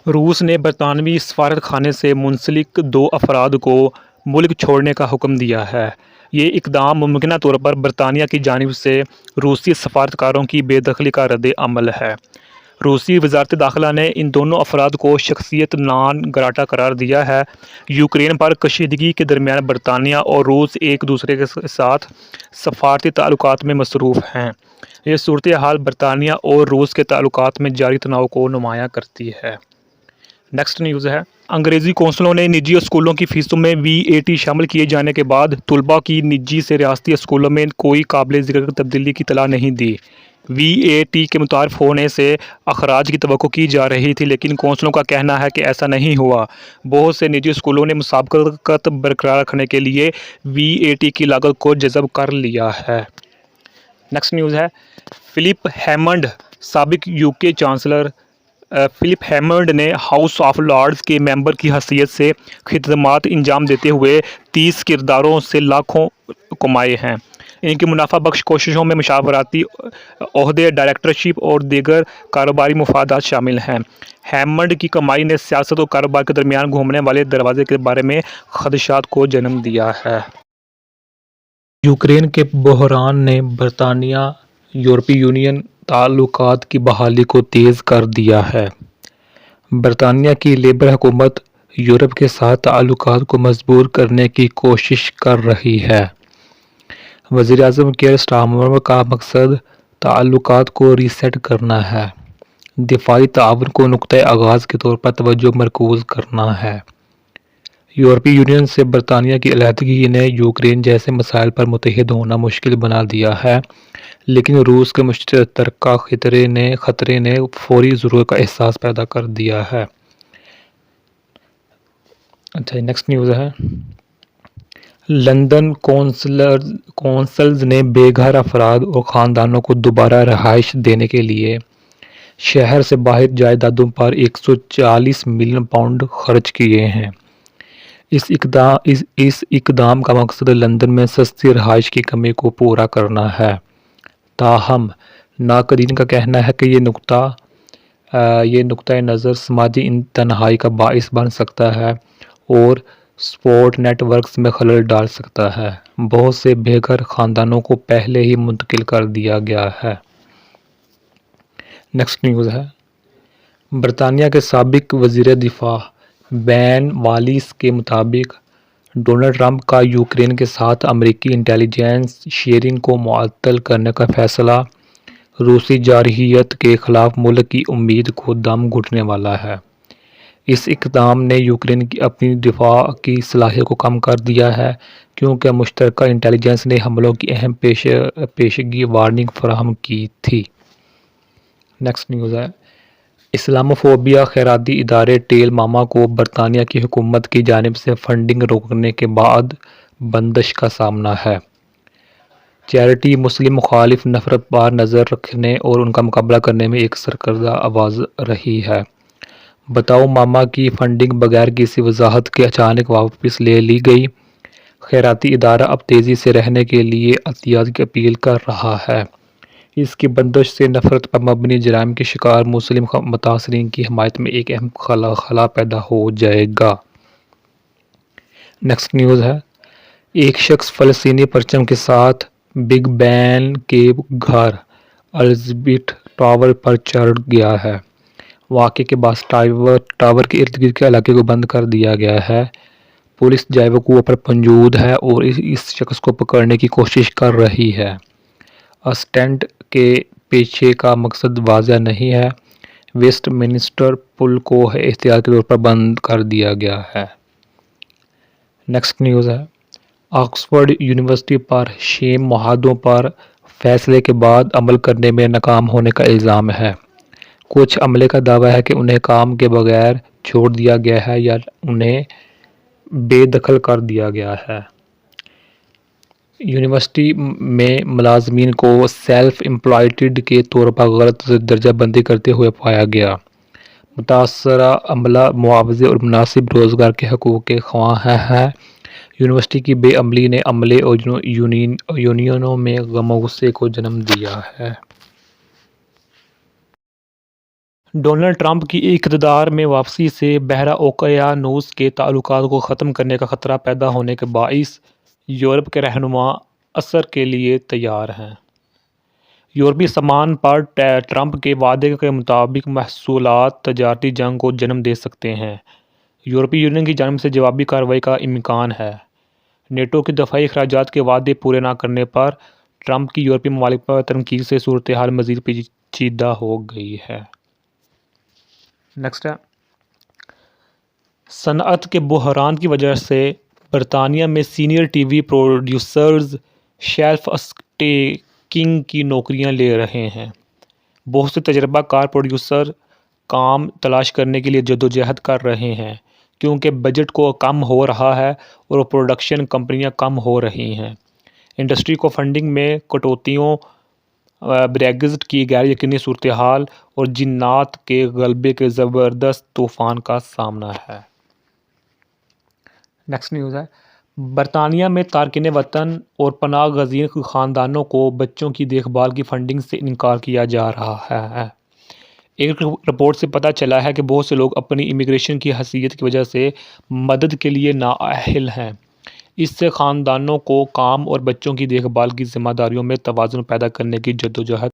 روس نے برطانوی سفارت خانے سے منسلک 2 افراد کو ملک چھوڑنے کا حکم دیا ہے۔ یہ اقدام ممکنہ طور پر برطانیہ کی جانب سے روسی سفارتکاروں کی بے دخلی کا رد عمل ہے۔ روسی وزارت داخلہ نے ان دونوں افراد کو شخصیت نان گراٹا قرار دیا ہے۔ یوکرین پر کشیدگی کے درمیان برطانیہ اور روس ایک دوسرے کے ساتھ سفارتی تعلقات میں مصروف ہیں۔ یہ صورتحال برطانیہ اور روس کے تعلقات میں جاری تناؤ کو نمایاں کرتی ہے۔ نیکسٹ نیوز ہے، انگریزی کونسلوں نے نجی اسکولوں کی فیسوں میں VAT شامل کیے جانے کے بعد طلباء کی نجی سے ریاستی اسکولوں میں کوئی قابل ذکر تبدیلی کی اطلاع نہیں دی۔ VAT کے متعارف ہونے سے اخراج کی توقع کی جا رہی تھی، لیکن کونسلوں کا کہنا ہے کہ ایسا نہیں ہوا۔ بہت سے نجی اسکولوں نے مسابقت برقرار رکھنے کے لیے VAT کی لاگت کو جذب کر لیا ہے۔ نیکسٹ نیوز ہے، فلپ ہیمنڈ سابق UK چانسلر فلپ ہیمنڈ نے ہاؤس آف لارڈز کے ممبر کی حیثیت سے خدمات انجام دیتے ہوئے 30 کرداروں سے لاکھوں کمائے ہیں۔ ان کی منافع بخش کوششوں میں مشاورتی عہدے، ڈائریکٹرشپ اور دیگر کاروباری مفادات شامل ہیں۔ ہیمنڈ کی کمائی نے سیاست اور کاروبار کے درمیان گھومنے والے دروازے کے بارے میں خدشات کو جنم دیا ہے۔ یوکرین کے بحران نے برطانیہ یورپی یونین تعلقات کی بحالی کو تیز کر دیا ہے۔ برطانیہ کی لیبر حکومت یورپ کے ساتھ تعلقات کو مضبوط کرنے کی کوشش کر رہی ہے۔ وزیر اعظم کیئر سٹارمر کا مقصد تعلقات کو ری سیٹ کرنا ہے، دفاعی تعاون کو نقطۂ آغاز کے طور پر توجہ مرکوز کرنا ہے۔ یورپی یونین سے برطانیہ کی علیحدگی نے یوکرین جیسے مسائل پر متحد ہونا مشکل بنا دیا ہے، لیکن روس کے مشترکہ خطرے نے فوری ضرورت کا احساس پیدا کر دیا ہے۔ نیکسٹ نیوز ہے، لندن کونسلز نے بے گھر افراد اور خاندانوں کو دوبارہ رہائش دینے کے لیے شہر سے باہر جائیدادوں پر 140 ملین پاؤنڈ خرچ کیے ہیں۔ اس اقدام کا مقصد لندن میں سستی رہائش کی کمی کو پورا کرنا ہے۔ تاہم ناقدین کا کہنا ہے کہ یہ نقطۂ نظر سماجی تنہائی کا باعث بن سکتا ہے اور سپورٹ نیٹ ورکس میں خلل ڈال سکتا ہے۔ بہت سے بے گھر خاندانوں کو پہلے ہی منتقل کر دیا گیا ہے۔ نیکسٹ نیوز ہے، برطانیہ کے سابق وزیر دفاع بین والیس کے مطابق ڈونلڈ ٹرمپ کا یوکرین کے ساتھ امریکی انٹیلی جنس شیئرنگ کو معطل کرنے کا فیصلہ روسی جارحیت کے خلاف ملک کی امید کو دم گھٹنے والا ہے۔ اس اقدام نے یوکرین کی اپنی دفاع کی صلاحیت کو کم کر دیا ہے، کیونکہ مشترکہ انٹیلی جنس نے حملوں کی اہم پیشگی وارننگ فراہم کی تھی۔ نیکسٹ نیوز ہے، اسلاموفوبیا خیراتی ادارے ٹیل ماما کو برطانیہ کی حکومت کی جانب سے فنڈنگ روکنے کے بعد بندش کا سامنا ہے۔ چیریٹی مسلم مخالف نفرت پر نظر رکھنے اور ان کا مقابلہ کرنے میں ایک سرکردہ آواز رہی ہے۔ بتاؤ ماما کی فنڈنگ بغیر کسی وضاحت کے اچانک واپس لے لی گئی۔ خیراتی ادارہ اب تیزی سے رہنے کے لیے عطیات کی اپیل کر رہا ہے۔ اس کی بندش سے نفرت پر مبنی جرائم کے شکار مسلم متاثرین کی حمایت میں ایک اہم خلا پیدا ہو جائے گا۔ نیکسٹ نیوز ہے، ایک شخص فلسطینی پرچم کے ساتھ بگ بین کے گھر الزابتھ ٹاور پر چڑھ گیا ہے۔ واقعے کے باعث ٹاور کے ارد گرد کے علاقے کو بند کر دیا گیا ہے۔ پولیس جائے وقوع پر موجود ہے اور اس شخص کو پکڑنے کی کوشش کر رہی ہے۔ اسٹنٹ کے پیچھے کا مقصد واضح نہیں ہے۔ ویسٹ منسٹر پل کو احتیاطی طور پر بند کر دیا گیا ہے۔ نیکسٹ نیوز ہے، آکسفورڈ یونیورسٹی پر شیم معاہدوں پر فیصلے کے بعد عمل کرنے میں ناکام ہونے کا الزام ہے۔ کچھ عملے کا دعویٰ ہے کہ انہیں کام کے بغیر چھوڑ دیا گیا ہے یا انہیں بے دخل کر دیا گیا ہے۔ یونیورسٹی میں ملازمین کو سیلف امپلائڈ کے طور پر غلط درجہ بندی کرتے ہوئے پایا گیا۔ متاثرہ عملہ معاوضے اور مناسب روزگار کے حقوق کے خواہاں ہے۔ یونیورسٹی کی بے عملی نے عملے اور یونینوں میں غم و غصے کو جنم دیا ہے۔ ڈونلڈ ٹرمپ کی اقتدار میں واپسی سے بحرہ اوقیانوس کے تعلقات کو ختم کرنے کا خطرہ پیدا ہونے کے باعث یورپ کے رہنما اثر کے لیے تیار ہیں۔ یورپی سامان پر ٹرمپ کے وعدے کے مطابق محصولات تجارتی جنگ کو جنم دے سکتے ہیں۔ یورپی یونین کی جانب سے جوابی کارروائی کا امکان ہے۔ نیٹو کے دفاعی اخراجات کے وعدے پورے نہ کرنے پر ٹرمپ کی یورپی ممالک پر تنقید سے صورتحال مزید پیچیدہ ہو گئی ہے۔ نیکسٹ ہے، صنعت کے بحران کی وجہ سے برطانیہ میں senior TV producers shelf stacking کی نوکریاں لے رہے ہیں۔ بہت سے تجربہ کار پروڈیوسر کام تلاش کرنے کے لیے جدوجہد کر رہے ہیں کیونکہ بجٹ کو کم ہو رہا ہے اور پروڈکشن کمپنیاں کم ہو رہی ہیں۔ انڈسٹری کو فنڈنگ میں کٹوتیوں، بریگزٹ کی غیر یقینی صورتحال اور جنات کے غلبے کے زبردست طوفان کا سامنا ہے۔ نیکسٹ نیوز ہے، برطانیہ میں تارکین وطن اور پناہ گزین خاندانوں کو بچوں کی دیکھ بھال کی فنڈنگ سے انکار کیا جا رہا ہے۔ ایک رپورٹ سے پتہ چلا ہے کہ بہت سے لوگ اپنی امیگریشن کی حیثیت کی وجہ سے مدد کے لیے نااہل ہیں۔ اس سے خاندانوں کو کام اور بچوں کی دیکھ بھال کی ذمہ داریوں میں توازن پیدا کرنے کی جدوجہد